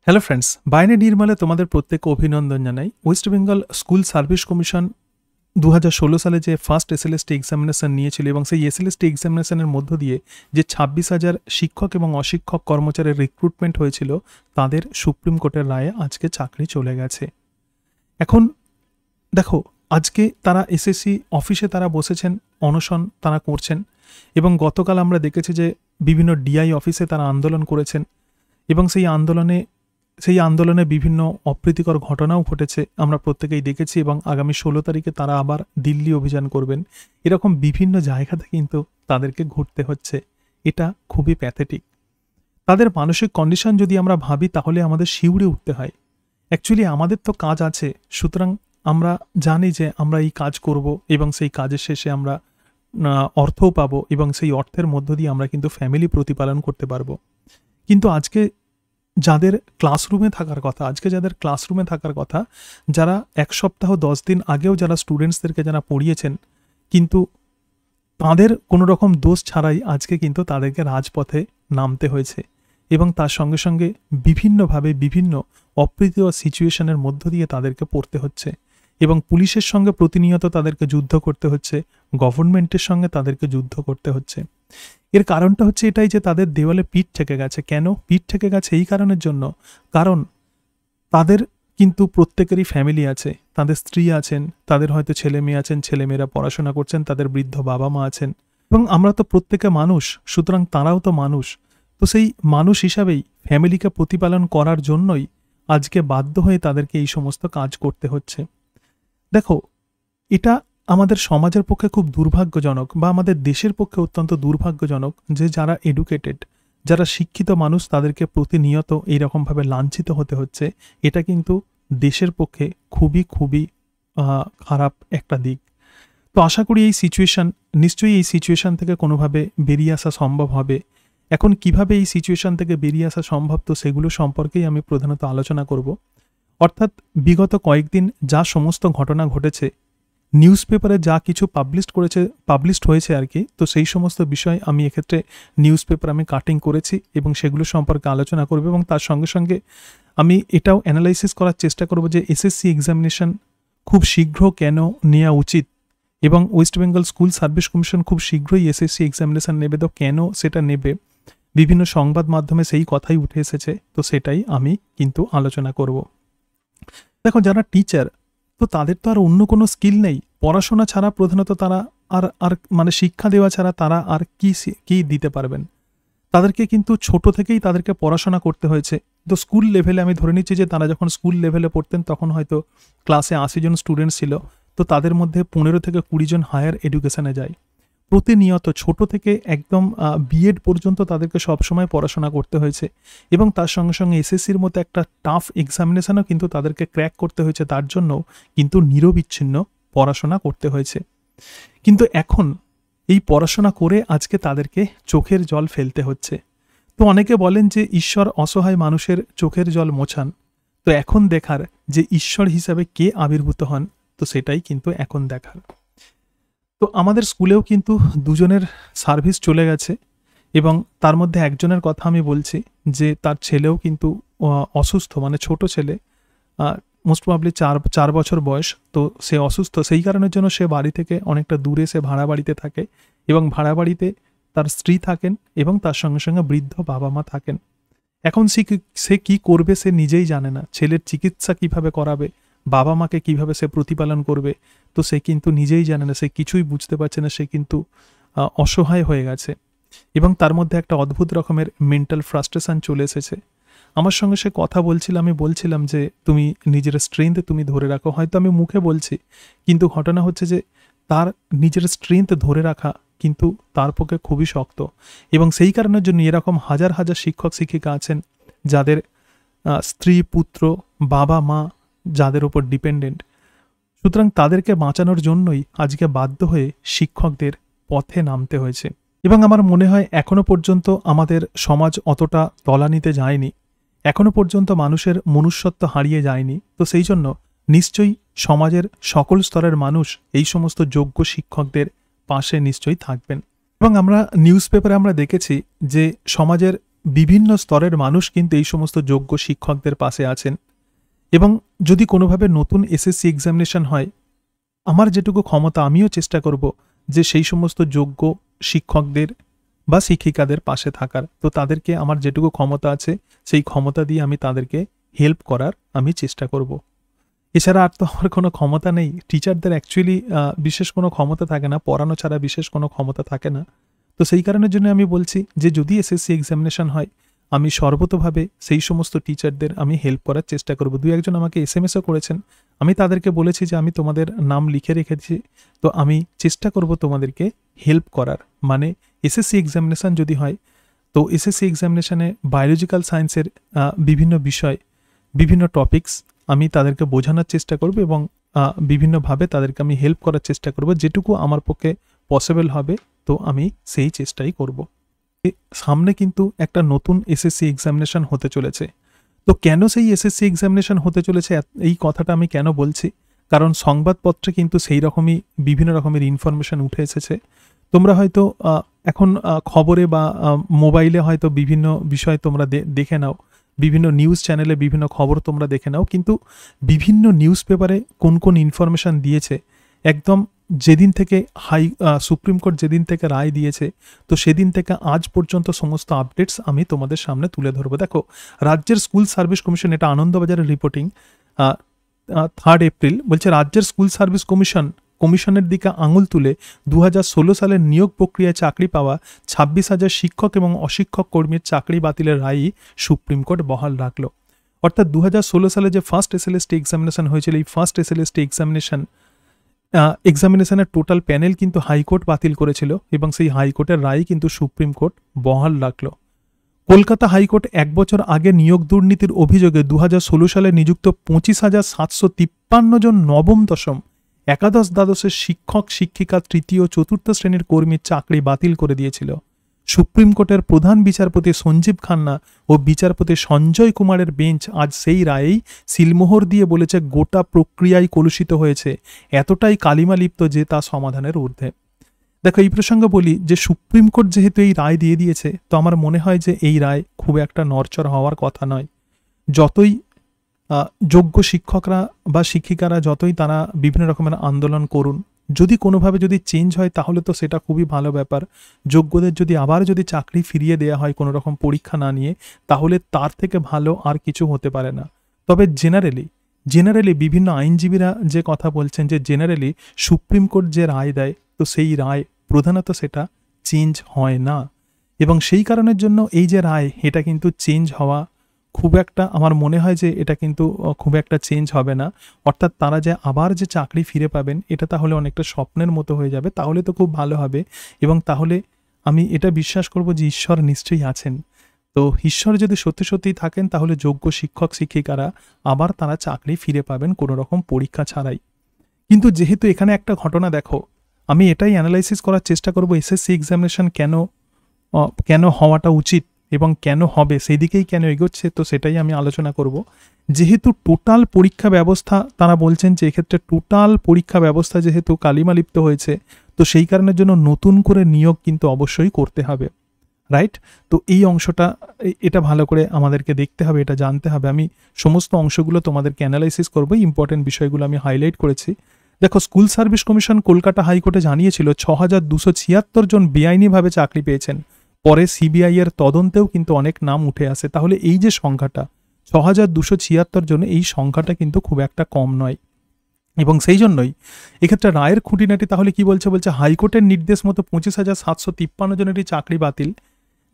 Hello friends, বাইরে নির্মলে তোমাদের প্রত্যেককে অভিনন্দন জানাই। West Bengal school service commission 2016 সালে যে ফার্স্ট এসএলএসটি এক্সামিনেশন নিয়েছিল এবং সেই এসএলএসটি এক্সামিনেশনের মধ্য দিয়ে যে 26,000 শিক্ষক এবং অশিক্ষক কর্মচারীর রিক্রুটমেন্ট হয়েছিল, তাদের সুপ্রিম কোর্টের রায়ে আজকে চাকরি চলে গেছে। এখন দেখো, আজকে তারা এসএসসি অফিসে তারা বসেছেন, অনশন তারা করছেন এবং গতকাল আমরা দেখেছি যে বিভিন্ন ডিআই অফিসে তারা আন্দোলন করেছেন এবং সেই আন্দোলনে বিভিন্ন অপ্রীতিকর ঘটনাও ঘটেছে, আমরা প্রত্যেকেই দেখেছি। এবং আগামী 16 তারিখে তারা আবার দিল্লি অভিযান করবেন। এরকম বিভিন্ন জায়গাতে কিন্তু তাদেরকে ঘুরতে হচ্ছে। এটা খুবই প্যাথেটিক। তাদের মানসিক কন্ডিশন যদি আমরা ভাবি তাহলে আমাদের শিউরে উঠতে হয়। অ্যাকচুয়ালি আমাদের তো কাজ আছে, সুতরাং আমরা জানি যে আমরা এই কাজ করব এবং সেই কাজের শেষে আমরা অর্থও পাবো এবং সেই অর্থের মধ্য দিয়ে আমরা কিন্তু ফ্যামিলি প্রতিপালন করতে পারবো। কিন্তু আজকে যাদের ক্লাসরুমে থাকার কথা, যারা 1 সপ্তাহ 10 দিন আগেও যারা স্টুডেন্টসদেরকে যারা পড়িয়েছেন, কিন্তু তাদের কোনো রকম দোষ ছাড়াই আজকে কিন্তু তাদেরকে রাজপথে নামতে হয়েছে এবং তার সঙ্গে সঙ্গে বিভিন্নভাবে বিভিন্ন অপ্রীতিকর সিচুয়েশনের মধ্য দিয়ে তাদেরকে পড়তে হচ্ছে এবং পুলিশের সঙ্গে প্রতিনিয়ত তাদেরকে যুদ্ধ করতে হচ্ছে, গভর্নমেন্টের সঙ্গে তাদেরকে যুদ্ধ করতে হচ্ছে। এর কারণটা হচ্ছে এটাই যে তাদের দেওয়ালে পিঠ ঠেকে গেছে। কেন পিঠ ঠেকে গেছে? এই কারণের জন্য, কারণ তাদের কিন্তু প্রত্যেকেরই ফ্যামিলি আছে, তাদের স্ত্রী আছেন, তাদের হয়তো ছেলে মেয়ে আছেন, ছেলেমেয়েরা পড়াশোনা করছেন, তাদের বৃদ্ধ বাবা মা আছেন এবং আমরা তো প্রত্যেকে মানুষ, সুতরাং তারাও তো মানুষ। তো সেই মানুষ হিসাবেই ফ্যামিলিকে প্রতিপালন করার জন্যই আজকে বাধ্য হয়ে তাদেরকে এই সমস্ত কাজ করতে হচ্ছে। দেখো, এটা আমাদের সমাজের পক্ষে খুব দুর্ভাগ্যজনক বা আমাদের দেশের পক্ষে অত্যন্ত দুর্ভাগ্যজনক যে যারা এডুকেটেড, যারা শিক্ষিত মানুষ, তাদেরকে প্রতিনিয়ত এইরকমভাবে লাঞ্ছিত হতে হচ্ছে। এটা কিন্তু দেশের পক্ষে খুবই খুবই খারাপ একটা দিক। তো আশা করি নিশ্চয়ই এই সিচুয়েশন থেকে কোনোভাবে বেরিয়ে আসা সম্ভব হবে। এখন কিভাবে এই সিচুয়েশন থেকে বেরিয়ে আসা সম্ভব, তো সেগুলো সম্পর্কেই আমি প্রধানত আলোচনা করব। অর্থাৎ বিগত কয়েকদিন যা সমস্ত ঘটনা ঘটেছে, নিউজ পেপারে যা কিছু পাবলিশড হয়েছে আর কি, তো সেই সমস্ত বিষয় আমি এক্ষেত্রে নিউজ পেপার আমি কাটিং করেছি এবং সেগুলো সম্পর্কে আলোচনা করব এবং তার সঙ্গে সঙ্গে আমি এটাও অ্যানালাইসিস করার চেষ্টা করব যে এসএসসি এক্সামিনেশন খুব শীঘ্র কেন নেওয়া উচিত এবং West Bengal school service commission খুব শীঘ্রই এসএসসি এক্সামিনেশন নেবে, তো কেন সেটা নেবে, বিভিন্ন সংবাদ মাধ্যমে সেই কথাই উঠে এসেছে, তো সেটাই আমি কিন্তু আলোচনা করব। দেখো, যারা টিচার, তো তাদের তো আর অন্য কোনো স্কিল নেই। পড়াশোনা ছাড়া প্রধানত তারা আর মানে শিক্ষা দেওয়া ছাড়া তারা আর কি দিতে পারবেন? তাদেরকে কিন্তু ছোট থেকেই তাদেরকে পড়াশোনা করতে হয়েছে। তো স্কুল লেভেলে আমি ধরে নিচ্ছি যে তারা যখন স্কুল লেভেলে পড়তেন তখন হয়তো ক্লাসে 80 জন স্টুডেন্টস ছিল, তো তাদের মধ্যে 15 থেকে 20 জন হায়ার এডুকেশনে যায়। প্রতিনিয়ত ছোট থেকে একদম বিএড পর্যন্ত তাদেরকে সবসময় পড়াশোনা করতে হয়েছে এবং তার সঙ্গে সঙ্গে এসএসসির মতো একটা টাফ এক্সামিনেশনও কিন্তু তাদেরকে ক্র্যাক করতে হয়েছে, তার জন্য কিন্তু নিরবিচ্ছিন্ন পড়াশোনা করতে হয়েছে। কিন্তু এখন এই পড়াশোনা করে আজকে তাদেরকে চোখের জল ফেলতে হচ্ছে। তো অনেকে বলেন যে ঈশ্বর অসহায় মানুষের চোখের জল মোছান। তো এখন দেখার যে ঈশ্বর হিসাবে কে আবির্ভূত হন, তো সেটাই কিন্তু এখন দেখার। তো আমাদের স্কুলেও কিন্তু 2 জনের সার্ভিস চলে গেছে এবং তার মধ্যে একজনের কথা আমি বলছি যে তার ছেলেও কিন্তু অসুস্থ, মানে ছোট ছেলে, মোস্ট প্রবাবলি 4 বছর বয়স। তো সে অসুস্থ, সেই কারণের জন্য সে বাড়ি থেকে অনেকটা দূরে সে ভাড়া বাড়িতে থাকে এবং ভাড়া বাড়িতে তার স্ত্রী থাকেন এবং তার সঙ্গে সঙ্গে বৃদ্ধ বাবা মা থাকেন। এখন সে কি করবে সে নিজেই জানে না। ছেলের চিকিৎসা কিভাবে করাবে, বাবা মাকে কিভাবে সে প্রতিপালন করবে, তো সে কিন্তু নিজেই জানে না, সে কিছুই বুঝতে পারছে না। সে কিন্তু অসহায় হয়ে গেছে এবং তার মধ্যে একটা অদ্ভুত রকমের মেন্টাল ফ্রাস্ট্রেশন চলে এসেছে। আমার সঙ্গে সে কথা বলছিল, আমি বলছিলাম যে তুমি নিজের স্ট্রেংথ তুমি ধরে রাখো। হয়তো আমি মুখে বলছি, কিন্তু ঘটনা হচ্ছে যে তার নিজের স্ট্রেংথ ধরে রাখা কিন্তু তার পক্ষে খুবই শক্ত এবং সেই কারণের জন্য এরকম হাজার হাজার শিক্ষক শিক্ষিকা আছেন যাদের স্ত্রী পুত্র বাবা মা যাদের উপর ডিপেন্ডেন্ট। সুতরাং তাদেরকে বাঁচানোর জন্যই আজকে বাধ্য হয়ে শিক্ষকদের পথে নামতে হয়েছে এবং আমার মনে হয় এখনো পর্যন্ত আমাদের সমাজ অতটা তলানিতে যায়নি, এখনো পর্যন্ত মানুষের মনুষ্যত্ব হারিয়ে যায়নি। তো সেই জন্য নিশ্চয়ই সমাজের সকল স্তরের মানুষ এই সমস্ত যোগ্য শিক্ষকদের পাশে নিশ্চয়ই থাকবেন। এবং আমরা নিউজ পেপারে আমরা দেখেছি যে সমাজের বিভিন্ন স্তরের মানুষ কিন্তু এই সমস্ত যোগ্য শিক্ষকদের পাশে আছেন। এবং যদি কোনোভাবে নতুন এসএসসি এক্সামিনেশন হয়, আমার যেটুকু ক্ষমতা আমিও চেষ্টা করব যে সেই সমস্ত যোগ্য শিক্ষকদের বা শিক্ষিকাদের পাশে থাকার। তো তাদেরকে আমার যেটুকু ক্ষমতা আছে সেই ক্ষমতা দিয়ে আমি তাদেরকে হেল্প করার আমি চেষ্টা করব। এছাড়া আর তো আমার কোনো ক্ষমতা নেই। টিচারদের অ্যাকচুয়ালি বিশেষ কোনো ক্ষমতা থাকে না, পড়ানো ছাড়া বিশেষ কোনো ক্ষমতা থাকে না। তো সেই কারণের জন্য আমি বলছি যে যদি এসএসসি এক্সামিনেশন হয়, আমি সর্বতোভাবে সেই সমস্ত টিচারদের আমি হেল্প করার চেষ্টা করব। ২-১ জন আমাকে এসএমএসও করেছেন। আমি তাদেরকে বলেছি যে আমি তোমাদের নাম লিখে রেখেছি, তো আমি চেষ্টা করব তোমাদেরকে হেল্প করার। মানে এসএসসি এক্সামিনেশন যদি হয়, তো এসএসসি এক্সামিনেশনে বায়োলজিক্যাল সায়েন্সের বিভিন্ন বিষয়, বিভিন্ন টপিকস আমি তাদেরকে বোঝানোর চেষ্টা করব এবং বিভিন্নভাবে তাদেরকে আমি হেল্প করার চেষ্টা করব। যেটুকু আমার পক্ষে পসিবল হবে, তো আমি সেই চেষ্টাই করব। সামনে কিন্তু একটা নতুন এসএসসি এক্সামিনেশন হতে চলেছে। তো কেন সেই এসএসসি এক্সামিনেশন হতে চলেছে, এই কথাটা আমি কেন বলছি? কারণ সংবাদপত্রে কিন্তু সেই রকমই বিভিন্ন রকমের ইনফরমেশন উঠে এসেছে। তোমরা হয়তো এখন খবরে বা মোবাইলে হয়তো বিভিন্ন বিষয় তোমরা দেখে নাও, বিভিন্ন নিউজ চ্যানেলে বিভিন্ন খবর তোমরা দেখে নাও, কিন্তু বিভিন্ন নিউজ পেপারে কোন কোন ইনফরমেশন দিয়েছে একদম যেদিন থেকে সুপ্রিম কোর্ট যেদিন থেকে রায় দিয়েছে, তো সেদিন থেকে আজ পর্যন্ত সমস্ত আপডেটস আমি তোমাদের সামনে তুলে ধরবো। দেখো, রাজ্যের স্কুল সার্ভিস কমিশন, এটা আনন্দবাজারের রিপোর্টিং, 3 এপ্রিল বলছে রাজ্যের স্কুল সার্ভিস কমিশনের দিকে আঙুল তুলে 2016 সালের নিয়োগ প্রক্রিয়ায় চাকরি পাওয়া 26,000 শিক্ষক এবং অশিক্ষক কর্মীর চাকরি বাতিলের রায়ই সুপ্রিম কোর্ট বহাল রাখলো। অর্থাৎ 2016 সালে যে ফার্স্ট এসএলএসটি এক্সামিনেশন হয়েছিল, এই ফার্স্ট এসএলএসটি এক্সামিনেশনের টোটাল প্যানেল কিন্তু হাইকোর্ট বাতিল করেছিল এবং সেই হাইকোর্টের রায় কিন্তু সুপ্রিম কোর্ট বহাল রাখল। কলকাতা হাইকোর্ট 1 বছর আগে নিয়োগ দুর্নীতির অভিযোগে 2016 সালে নিযুক্ত 25,753 জন নবম দশম একাদশ দ্বাদশের শিক্ষক শিক্ষিকা তৃতীয় চতুর্থ শ্রেণীর কর্মীর চাকরি বাতিল করে দিয়েছিল। সুপ্রিম কোর্টের প্রধান বিচারপতি সঞ্জীব খান্না ও বিচারপতি সঞ্জয় কুমারের বেঞ্চ আজ সেই রায়েই সিলমোহর দিয়ে বলেছে গোটা প্রক্রিয়ায় কলুষিত হয়েছে, এতটাই কালিমা লিপ্ত যে তা সমাধানের ঊর্ধ্বে। দেখো, এই প্রসঙ্গে বলি যে সুপ্রিম কোর্ট যেহেতু এই রায় দিয়ে দিয়েছে, তো আমার মনে হয় যে এই রায় খুব একটা নড়চড় হওয়ার কথা নয়। যতই যোগ্য শিক্ষকরা বা শিক্ষিকারা যতই তারা বিভিন্ন রকমের আন্দোলন করুন, যদি কোনোভাবে যদি চেঞ্জ হয় তাহলে তো সেটা খুবই ভালো ব্যাপার। যোগ্যদের যদি আবার যদি চাকরি ফিরিয়ে দেওয়া হয় কোনো রকম পরীক্ষা না নিয়ে, তাহলে তার থেকে ভালো আর কিছু হতে পারে না। তবে জেনারেলি বিভিন্ন আইনজীবীরা যে কথা বলছেন যে জেনারেলি সুপ্রিম কোর্ট যে রায় দেয়, তো সেই রায় প্রধানত সেটা চেঞ্জ হয় না, এবং সেই কারণের জন্য এই যে রায়, এটা কিন্তু চেঞ্জ হওয়া খুব একটা, আমার মনে হয় যে এটা কিন্তু খুব একটা চেঞ্জ হবে না। অর্থাৎ তারা যে আবার যে চাকরি ফিরে পাবেন, এটা তাহলে অনেকটা স্বপ্নের মতো হয়ে যাবে। তাহলে তো খুব ভালো হবে, এবং তাহলে আমি এটা বিশ্বাস করব যে ঈশ্বর নিশ্চয়ই আছেন। তো ঈশ্বর যদি সত্যি সত্যিই থাকেন, তাহলে যোগ্য শিক্ষক শিক্ষিকারা আবার তারা চাকরি ফিরে পাবেন কোনো রকম পরীক্ষা ছাড়াই। কিন্তু যেহেতু এখানে একটা ঘটনা, দেখো, আমি এটাই অ্যানালাইসিস করার চেষ্টা করব এসএসসি এক্সামিনেশন কেন হওয়াটা উচিত এবং কেন হবে, সেই দিকেই কেন এগোচ্ছে, তো সেটাই আমি আলোচনা করব। যেহেতু টোটাল পরীক্ষা ব্যবস্থা, তারা বলছেন যে এক্ষেত্রে টোটাল পরীক্ষা ব্যবস্থা যেহেতু কালিমালিপ্ত হয়েছে, তো সেই কারণের জন্য নতুন করে নিয়োগ কিন্তু অবশ্যই করতে হবে, রাইট? তো এই অংশটা, এটা ভালো করে আমাদেরকে দেখতে হবে, এটা জানতে হবে। আমি সমস্ত অংশগুলো তোমাদেরকে অ্যানালাইসিস করবো, ইম্পর্টেন্ট বিষয়গুলো আমি হাইলাইট করেছি। দেখো, স্কুল সার্ভিস কমিশন কলকাতা হাইকোর্টে জানিয়েছিল 6,276 জন বেআইনিভাবে চাকরি পেয়েছেন। পরে সিবিআই এর তদন্তেও কিন্তু অনেক নাম উঠে আসে। তাহলে এই যে সংখ্যাটা 6,276 জন, এই সংখ্যাটা কিন্তু খুব একটা কম নয়, এবং সেই জন্যই এক্ষেত্রে রায়ের খুঁটিনাটি তাহলে কি বলছে হাইকোর্টের নির্দেশ মতো 25,753 জনেরই চাকরি বাতিল।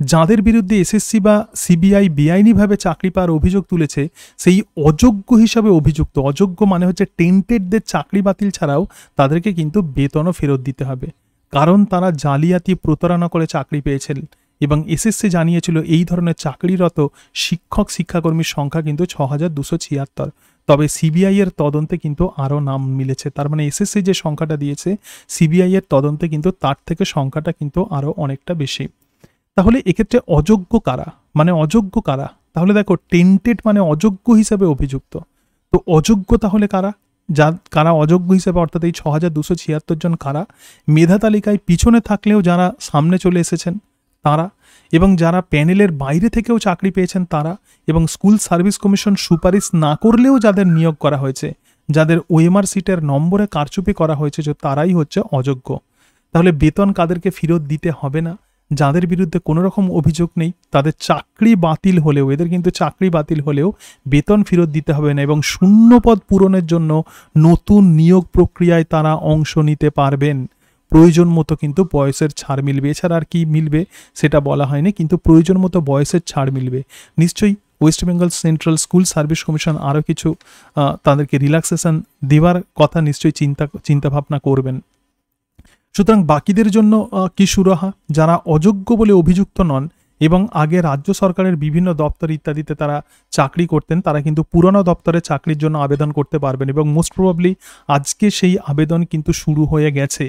যাদের বিরুদ্ধে এসএসসি বা সিবিআই বেআইনিভাবে চাকরি পাওয়ার অভিযোগ তুলেছে, সেই অযোগ্য হিসাবে অভিযুক্ত, অযোগ্য মানে হচ্ছে টেন্টেডদের চাকরি বাতিল ছাড়াও তাদেরকে কিন্তু বেতনও ফেরত দিতে হবে, কারণ তারা জালিয়াতি প্রতারণা করে চাকরি পেয়েছেন। এবং এসএসসি জানিয়েছিল এই ধরনের চাকরিরত শিক্ষক শিক্ষাকর্মীর সংখ্যা কিন্তু 6,276। তবে সিবিআই এর তদন্তে কিন্তু আরও নাম মিলেছে। তার মানে এসএসসি যে সংখ্যাটা দিয়েছে, সিবিআই এর তদন্তে কিন্তু তার থেকে সংখ্যাটা কিন্তু আরও অনেকটা বেশি। তাহলে এক্ষেত্রে অযোগ্য কারা? তাহলে দেখো, টেন্টেড মানে অযোগ্য হিসাবে অভিযুক্ত। তো অযোগ্য তাহলে কারা অযোগ্য হিসেবে, অর্থাৎ এই 6,276 জন কারা? মেধা তালিকায় পিছনে থাকলেও যারা সামনে চলে এসেছেন তারা, এবং যারা প্যানেলের বাইরে থেকেও চাকরি পেয়েছেন তারা, এবং স্কুল সার্ভিস কমিশন সুপারিশ না করলেও যাদের নিয়োগ করা হয়েছে, যাদের ওএমআর সিটের নম্বরে কারচুপি করা হয়েছে, যে তারাই হচ্ছে অযোগ্য। তাহলে বেতন কাদেরকে ফেরত দিতে হবে না? যাদের বিরুদ্ধে কোনো রকম অভিযোগ নেই, তাদের চাকরি বাতিল হলেও, এদের কিন্তু চাকরি বাতিল হলেও বেতন ফেরত দিতে হবে না, এবং শূন্যপদ পূরণের জন্য নতুন নিয়োগ প্রক্রিয়ায় তারা অংশ নিতে পারবেন। প্রয়োজন মতো কিন্তু বয়সের ছাড় মিলবে, এছাড়া আর কি মিলবে সেটা বলা হয়নি, কিন্তু প্রয়োজন মতো বয়সের ছাড় মিলবে। নিশ্চয়ই West Bengal central school service commission আরও কিছু তাদেরকে রিল্যাক্সেশন দেওয়ার কথা নিশ্চয়ই চিন্তা ভাবনা করবেন। সুতরাং বাকিদের জন্য কি সুরাহা? যারা অযোগ্য বলে অভিযুক্ত নন এবং আগে রাজ্য সরকারের বিভিন্ন দপ্তর ইত্যাদিতে তারা চাকরি করতেন, তারা কিন্তু পুরনো দপ্তরে চাকরির জন্য আবেদন করতে পারবেন, এবং মোস্ট প্রবাবলি আজকে সেই আবেদন কিন্তু শুরু হয়ে গেছে,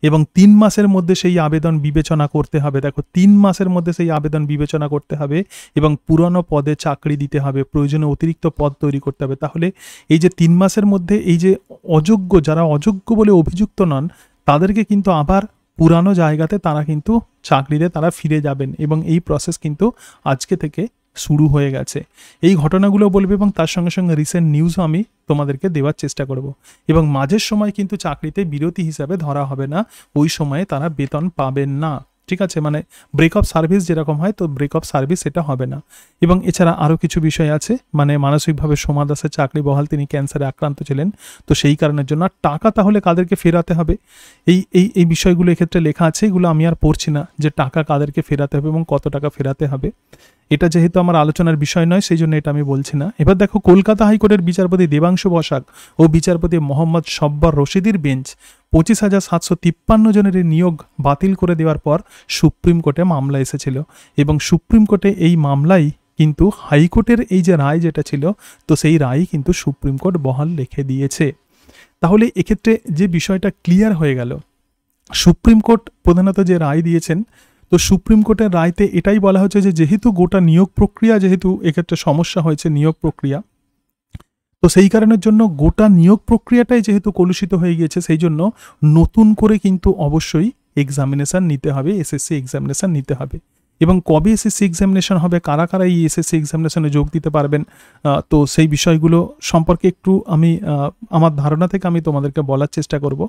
এবং 3 মাসের মধ্যে সেই আবেদন বিবেচনা করতে হবে। দেখো, 3 মাসের মধ্যে সেই আবেদন বিবেচনা করতে হবে এবং পুরনো পদে চাকরি দিতে হবে, প্রয়োজনে অতিরিক্ত পদ তৈরি করতে হবে। তাহলে এই যে 3 মাসের মধ্যে এই যে অযোগ্য, যারা অযোগ্য বলে অভিযুক্ত নন, তাদেরকে কিন্তু আবার পুরানো জায়গাতে তারা কিন্তু চাকরিতে তারা ফিরে যাবেন, এবং এই প্রসেস কিন্তু আজকে থেকে শুরু হয়ে গেছে। এই ঘটনাগুলো বলবে, এবং তার সঙ্গে সঙ্গে রিসেন্ট নিউজও আমি তোমাদেরকে দেওয়ার চেষ্টা করব। এবং মাঝের সময় কিন্তু চাকরিতে বিরতি হিসাবে ধরা হবে না, ওই সময়ে তারা বেতন পাবেন না, ঠিক আছে? মানে ব্রেক অফ সার্ভিস যেরকম হয়, তো ব্রেক অফ সার্ভিস এটা হবে না। এবং এছাড়া আরও কিছু বিষয় আছে, মানে মানসিকভাবে সোমা দাসের চাকরি বহাল, তিনি ক্যান্সারে আক্রান্ত ছিলেন, তো সেই কারণের জন্য। আর টাকা তাহলে কাদেরকে ফেরাতে হবে, এই বিষয়গুলো এক্ষেত্রে লেখা আছে, এগুলো আমি আর পড়ছি না, যে টাকা কাদেরকে ফেরাতে হবে এবং কত টাকা ফেরাতে হবে। এটা যেহেতু আমার আলোচনার বিষয় নয়, সেই জন্য এটা আমি বলছি না। এবার দেখো, কলকাতা হাইকোর্টের বিচারপতি দেবাংশু বসাক ও বিচারপতি মোহাম্মদ সব্বর রশিদির বেঞ্চ 25,753 জনের নিয়োগ বাতিল করে দেওয়ার পর সুপ্রিম কোর্টে মামলা এসেছিল, এবং সুপ্রিম কোর্টে এই মামলায় কিন্তু হাইকোর্টের এই যে রায় যেটা ছিল, তো সেই রায় কিন্তু সুপ্রিম কোর্ট বহাল রেখে দিয়েছে। তাহলে এক্ষেত্রে যে বিষয়টা ক্লিয়ার হয়ে গেল, সুপ্রিম কোর্ট প্রধানত যে রায় দিয়েছেন, তো সুপ্রিম কোর্টের রায়তে এটাই বলা হচ্ছে যে যেহেতু গোটা নিয়োগ প্রক্রিয়া, যেহেতু এক্ষেত্রে সমস্যা হয়েছে নিয়োগ প্রক্রিয়া, তো সেই কারণের জন্য গোটা নিয়োগ প্রক্রিয়াটাই যেহেতু কলুষিত হয়ে গিয়েছে, সেই জন্য নতুন করে কিন্তু অবশ্যই এক্সামিনেশান নিতে হবে, এসএসসি এক্সামিনেশান নিতে হবে। এবং কবে এসএসসি এক্সামিনেশন হবে, কারা কারা এই এসএসসি এক্সামিনেশনে যোগ দিতে পারবেন, তো সেই বিষয়গুলো সম্পর্কে একটু আমি আমার ধারণা থেকে আমি তোমাদেরকে বলার চেষ্টা করব।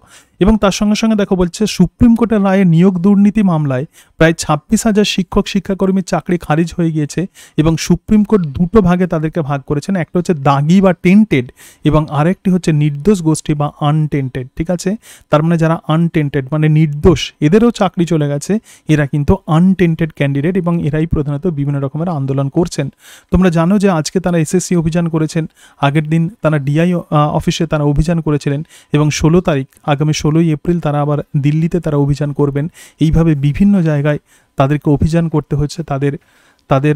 এবং তার সঙ্গে সঙ্গে দেখো, বলছে সুপ্রিম কোর্টের রায়ে নিয়োগ দুর্নীতি মামলায় প্রায় 26,000 শিক্ষক শিক্ষাকর্মীর চাকরি খারিজ হয়ে গিয়েছে, এবং সুপ্রিম কোর্ট দুটো ভাগে তাদেরকে ভাগ করেছেন। একটা হচ্ছে দাগি বা টেন্টেড, এবং আরেকটি হচ্ছে নির্দোষ গোষ্ঠী বা আনটেন্টেড, ঠিক আছে? তার মানে যারা আনটেন্টেড মানে নির্দোষ, এদেরও চাকরি চলে গেছে, এরা কিন্তু আনটেন্টেড ক্যান্ডিডেট, এবং এরাই প্রধানত বিভিন্ন রকমের আন্দোলন করছেন। তোমরা জানো যে আজকে তারা এসএসসি অভিযান করেছেন, আগের দিন তারা ডিআই অফিসে তারা অভিযান করেছিলেন, এবং 16 তারিখ আগামী 16ই এপ্রিল তারা আবার দিল্লিতে তারা অভিযান করবেন। এইভাবে বিভিন্ন জায়গায় তাদেরকে অভিযান করতে হচ্ছে, তাদের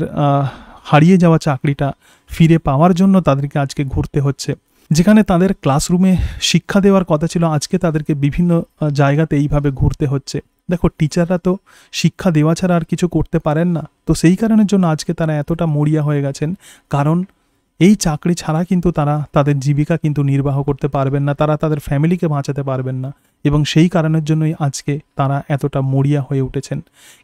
হারিয়ে যাওয়া চাকরিটা ফিরে পাওয়ার জন্য তাদেরকে আজকে ঘুরতে হচ্ছে। যেখানে তাদের ক্লাসরুমে শিক্ষা দেওয়ার কথা ছিল, আজকে তাদেরকে বিভিন্ন জায়গাতে এইভাবে ঘুরতে হচ্ছে। দেখো, টিচাররা তো শিক্ষা দেওয়া ছাড়া আর কিছু করতে পারেন না, তো সেই কারণের জন্য আজকে তারা এতটা মরিয়া হয়ে গেছেন, কারণ এই চাকরি ছাড়া কিন্তু তারা তাদের জীবিকা কিন্তু নির্বাহ করতে পারবেন না, তারা তাদের ফ্যামিলিকে বাঁচাতে পারবেন না, এবং সেই কারণের জন্যই আজকে তারা এতটা মরিয়া হয়ে উঠেছেন।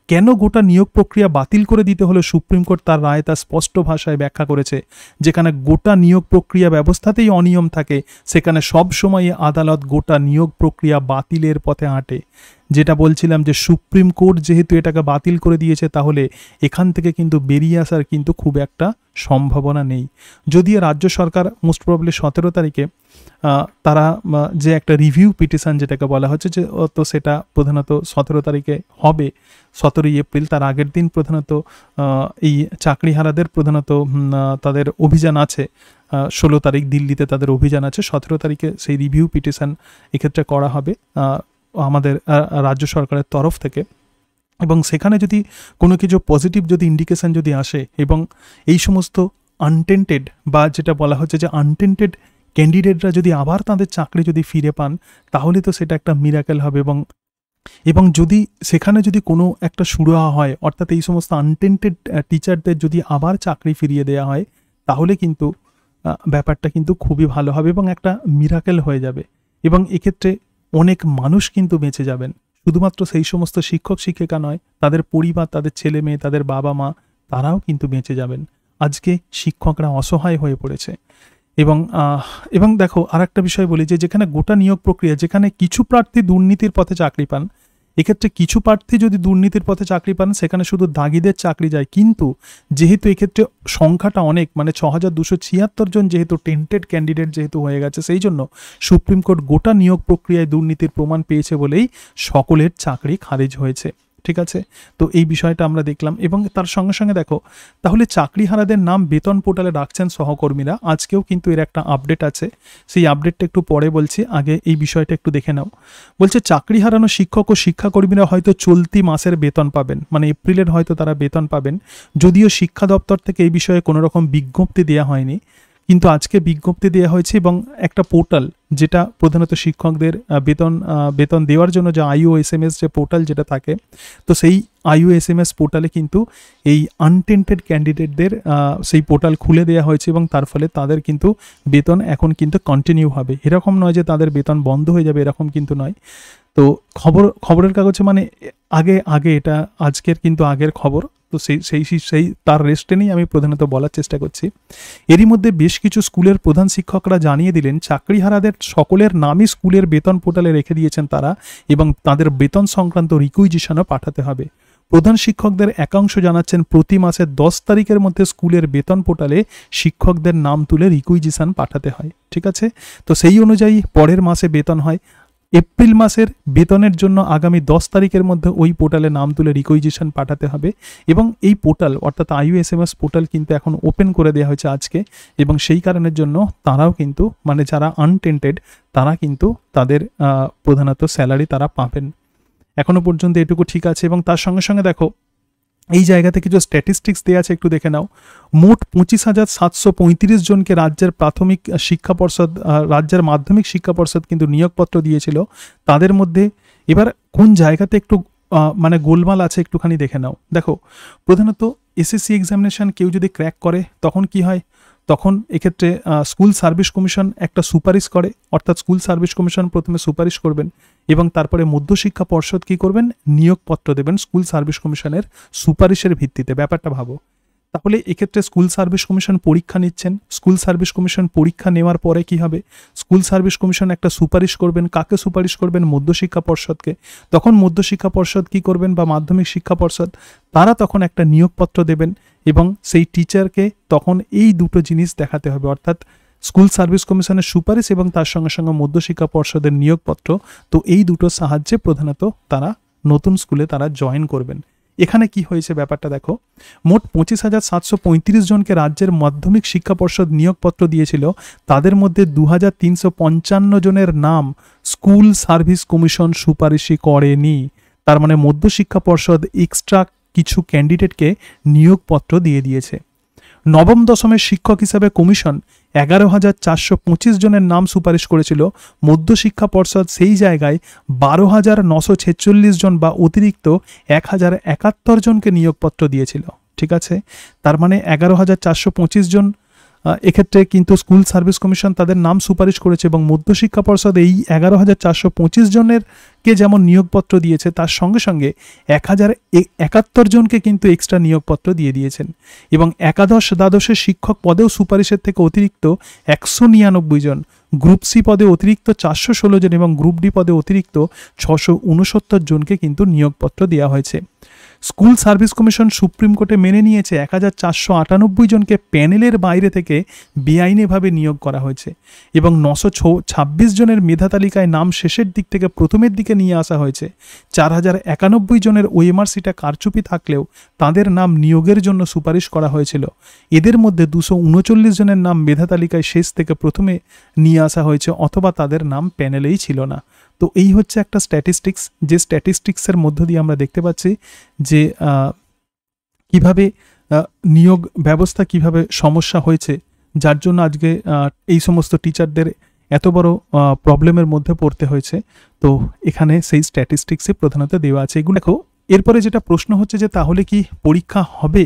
কেন গোটা নিয়োগ প্রক্রিয়া বাতিল করে দিতে হলো, সুপ্রিম কোর্ট তার রায় তা স্পষ্ট ভাষায় ব্যাখ্যা করেছে। যেখানে গোটা নিয়োগ প্রক্রিয়া ব্যবস্থাতেই অনিয়ম থাকে, সেখানে সব সময় আদালত গোটা নিয়োগ প্রক্রিয়া বাতিলের পথে হাঁটে। যেটা বলছিলাম যে সুপ্রিম কোর্ট যেহেতু এটাকে বাতিল করে দিয়েছে, তাহলে এখান থেকে কিন্তু বেরিয়ে আসার কিন্তু খুব একটা সম্ভাবনা নেই। যদিও রাজ্য সরকার মোস্ট প্রবাবলি 17 তারিখে তারা যে একটা রিভিউ পিটিশন যেটাকে বলা হচ্ছে, যে তো সেটা প্রধানত 17 তারিখে হবে, 17ই এপ্রিল, তার আগের দিন প্রধানত এই চাকরিহারাদের প্রধানত তাদের অভিযান আছে। 16 তারিখ দিল্লিতে তাদের অভিযান আছে, 17 তারিখে সেই রিভিউ পিটিশন এক্ষেত্রে করা হবে আমাদের রাজ্য সরকারের তরফ থেকে। এবং সেখানে যদি কোনো কিছু পজিটিভ যদি ইন্ডিকেশন যদি আসে, এবং এই সমস্ত আনটেন্টেড বা যেটা বলা হচ্ছে যে আনটেন্টেড ক্যান্ডিডেটরা যদি আবার তাদের চাকরি যদি ফিরে পান, তাহলে তো সেটা একটা মিরাকেল হবে। এবং যদি সেখানে যদি কোনো একটা সুরাহা হয়, অর্থাৎ এই সমস্ত আনটেন্টেড টিচারদের যদি আবার চাকরি ফিরিয়ে দেওয়া হয়, তাহলে কিন্তু ব্যাপারটা কিন্তু খুবই ভালো হবে এবং একটা মিরাকেল হয়ে যাবে, এবং এক্ষেত্রে অনেক মানুষ কিন্তু বেঁচে যাবেন। শুধুমাত্র সেই সমস্ত শিক্ষক শিক্ষিকা নয়, তাদের পরিবার, তাদের ছেলে মেয়ে, তাদের বাবা মা, তারাও কিন্তু বেঁচে যাবেন। আজকে শিক্ষকরা অসহায় হয়ে পড়েছে। এবং দেখো, আর একটা বিষয় বলি, যে যেখানে গোটা নিয়োগ প্রক্রিয়া, যেখানে কিছু প্রার্থী দুর্নীতির পথে চাকরি পান, এক্ষেত্রে কিছু প্রার্থী যদি দুর্নীতির পথে চাকরি পান, সেখানে শুধু দাগিদের চাকরি যায়। কিন্তু যেহেতু এক্ষেত্রে সংখ্যাটা অনেক, মানে 6276 জন যেহেতু টেন্টেড ক্যান্ডিডেট যেহেতু হয়ে গেছে, সেই জন্য সুপ্রিম কোর্ট গোটা নিয়োগ প্রক্রিয়ায় দুর্নীতির প্রমাণ পেয়েছে বলেই সকলের চাকরি খারিজ হয়েছে। ঠিক আছে, তো এই বিষয়টা আমরা দেখলাম। এবং তার সঙ্গে সঙ্গে দেখো, তাহলে চাকরিহারাদের নাম বেতন পোর্টালে রাখছেন সহকর্মীরা। আজকেও কিন্তু এর একটা আপডেট আছে, সেই আপডেটটা একটু পরে বলছি, আগে এই বিষয়টা একটু দেখে নাও। বলছে চাকরি হারানো শিক্ষক ও শিক্ষাকর্মীরা হয়তো চলতি মাসের বেতন পাবেন, মানে এপ্রিলের হয়তো তারা বেতন পাবেন, যদিও শিক্ষা দপ্তর থেকে এই বিষয়ে কোনো রকম বিজ্ঞপ্তি দেওয়া হয়নি। কিন্তু আজকে বিজ্ঞপ্তি দেওয়া হয়েছে, এবং একটা পোর্টাল, যেটা প্রধানত শিক্ষকদের বেতন দেওয়ার জন্য যে IOSMS যে পোর্টাল যেটা থাকে, তো সেই IOSMS পোর্টালে কিন্তু এই আনটেন্টেড ক্যান্ডিডেটদের সেই পোর্টাল খুলে দেওয়া হয়েছে, এবং তার ফলে তাদের কিন্তু বেতন এখন কিন্তু কন্টিনিউ হবে। এরকম নয় যে তাদের বেতন বন্ধ হয়ে যাবে, এরকম কিন্তু নয়। তো খবরের কাগজে, মানে আগে এটা আজকের কিন্তু আগের খবর, তো সেই তার রেস্টে নিয়ে আমি প্রধানত বলার চেষ্টা করছি। এরই মধ্যে বেশ কিছু স্কুলের প্রধান শিক্ষকরা জানিয়ে দিলেন, চাকরিহারাদের সকলের নামই স্কুলের বেতন পোর্টালে রেখে দিয়েছেন তারা, এবং তাদের বেতন সংক্রান্ত রিকুইজিশনও পাঠাতে হবে। প্রধান শিক্ষকদের একাংশ জানাচ্ছেন, প্রতি মাসের 10 তারিখের মধ্যে স্কুলের বেতন পোর্টালে শিক্ষকদের নাম তুলে রিকুইজিশন পাঠাতে হয়। ঠিক আছে, তো সেই অনুযায়ী পরের মাসে বেতন হয়। এপ্রিল মাসের বেতনের জন্য আগামী 10 তারিখের মধ্যে ওই পোর্টালে নাম তুলে রিকুইজিশন পাঠাতে হবে। এবং এই পোর্টাল, অর্থাৎ IOSMS পোর্টাল কিন্তু এখন ওপেন করে দেওয়া হয়েছে আজকে, এবং সেই কারণের জন্য তারাও কিন্তু, মানে যারা আনটেন্টেড, তারা কিন্তু তাদের প্রধানত স্যালারি তারা পাবেন। এখনো পর্যন্ত এটুকু ঠিক আছে। এবং তার সঙ্গে সঙ্গে দেখো, এই জায়গাতে কিছু স্ট্যাটিস্টিক্স দেওয়া আছে, একটু দেখে নাও। মোট 25,735 জনকে রাজ্যের প্রাথমিক শিক্ষা পর্ষদ, রাজ্যের মাধ্যমিক শিক্ষা পর্ষদ কিন্তু নিয়োগপত্র দিয়েছিল। তাদের মধ্যে এবার কোন জায়গাতে একটু মানে গোলমাল আছে, একটুখানি দেখে নাও। দেখো, প্রধানত SSC এক্সামিনেশন কেউ যদি ক্র্যাক করে, তখন কি হয়, তখন এক্ষেত্রে স্কুল সার্ভিস কমিশন একটা সুপারিশ করে, অর্থাৎ স্কুল সার্ভিস কমিশন প্রথমে সুপারিশ করবেন, এবং তারপরে মধ্যশিক্ষা পর্ষদ কি করবেন, নিয়োগপত্র দেবেন স্কুল সার্ভিস কমিশনের সুপারিশের ভিত্তিতে। ব্যাপারটা ভাবো, তাহলে এক্ষেত্রে স্কুল সার্ভিস কমিশন পরীক্ষা নিচ্ছেন। স্কুল সার্ভিস কমিশন পরীক্ষা নেওয়ার পরে কি হবে, স্কুল সার্ভিস কমিশন একটা সুপারিশ করবেন। কাকে সুপারিশ করবেন? মধ্যশিক্ষা পর্ষদকে। তখন মধ্যশিক্ষা পর্ষদ কি করবেন, বা মাধ্যমিক শিক্ষা পর্ষদ, তারা তখন একটা নিয়োগপত্র দেবেন, এবং সেই টিচারকে তখন এই দুটো জিনিস দেখাতে হবে, অর্থাৎ স্কুল সার্ভিস কমিশনের সুপারিশ এবং তার সঙ্গে সঙ্গে মধ্যশিক্ষা পর্ষদের নিয়োগপত্র। তো এই দুটোর সাহায্যে প্রধানত তারা নতুন স্কুলে তারা জয়েন করবেন। এখানে কি হয়েছে ব্যাপারটা দেখো, মোট 25,735 জনকে রাজ্যের মাধ্যমিক শিক্ষা পর্ষদ নিয়োগপত্র দিয়েছিল। তাদের মধ্যে 2,355 জনের নাম স্কুল সার্ভিস কমিশন সুপারিশই করেনি। তার মানে মধ্যশিক্ষা পর্ষদ এক্সট্রা কিছু ক্যান্ডিডেটকে নিয়োগপত্র দিয়ে দিয়েছে। নবম দশমের শিক্ষক হিসাবে কমিশন 11,425 জনের নাম সুপারিশ করেছিল। মধ্যশিক্ষা পর্ষদ সেই জায়গায় 12,946 জন বা অতিরিক্ত 1,071 জনকে নিয়োগপত্র দিয়েছিল। ঠিক আছে, তার মানে 11,425 জন এক্ষেত্রে কিন্তু স্কুল সার্ভিস কমিশন তাদের নাম সুপারিশ করেছে, এবং মধ্যশিক্ষা পর্ষদ এই 11,425 জনের কে যেমন নিয়োগপত্র দিয়েছে, তার সঙ্গে সঙ্গে 1,071 জনকে কিন্তু এক্সট্রা নিয়োগপত্র দিয়ে দিয়েছেন। এবং একাদশ দ্বাদশের শিক্ষক পদেও সুপারিশের থেকে অতিরিক্ত 199 জন, গ্রুপ সি পদে অতিরিক্ত 416 জন, এবং গ্রুপ ডি পদে অতিরিক্ত 669 জনকে কিন্তু নিয়োগপত্র দেওয়া হয়েছে। স্কুল সার্ভিস কমিশন সুপ্রিম কোর্টে মেনে নিয়েছে 1,498 জনকে প্যানেলের বাইরে থেকে বেআইনিভাবে নিয়োগ করা হয়েছে, এবং 926 জনের মেধা তালিকায় নাম শেষের দিক থেকে প্রথমের দিকে নিয়ে আসা হয়েছে। 4,091 জনের OMR কারচুপি থাকলেও তাদের নাম নিয়োগের জন্য সুপারিশ করা হয়েছিল। এদের মধ্যে 239 জনের নাম মেধা তালিকায় শেষ থেকে প্রথমে নিয়ে আসা হয়েছে, অথবা তাদের নাম প্যানেলেই ছিল না। তো এই হচ্ছে একটা স্ট্যাটিস্টিক্স, যে স্ট্যাটিস্টিক্সের মধ্য দিয়ে আমরা দেখতে পাচ্ছি যে কিভাবে নিয়োগ ব্যবস্থা কিভাবে সমস্যা হয়েছে, যার জন্য আজকে এই সমস্ত টিচারদের এত বড় প্রবলেমের মধ্যে পড়তে হয়েছে। তো এখানে সেই স্ট্যাটিস্টিক্সে প্রধানত দেওয়া আছে। এগুলো দেখো, এরপরে যেটা প্রশ্ন হচ্ছে যে তাহলে কি পরীক্ষা হবে?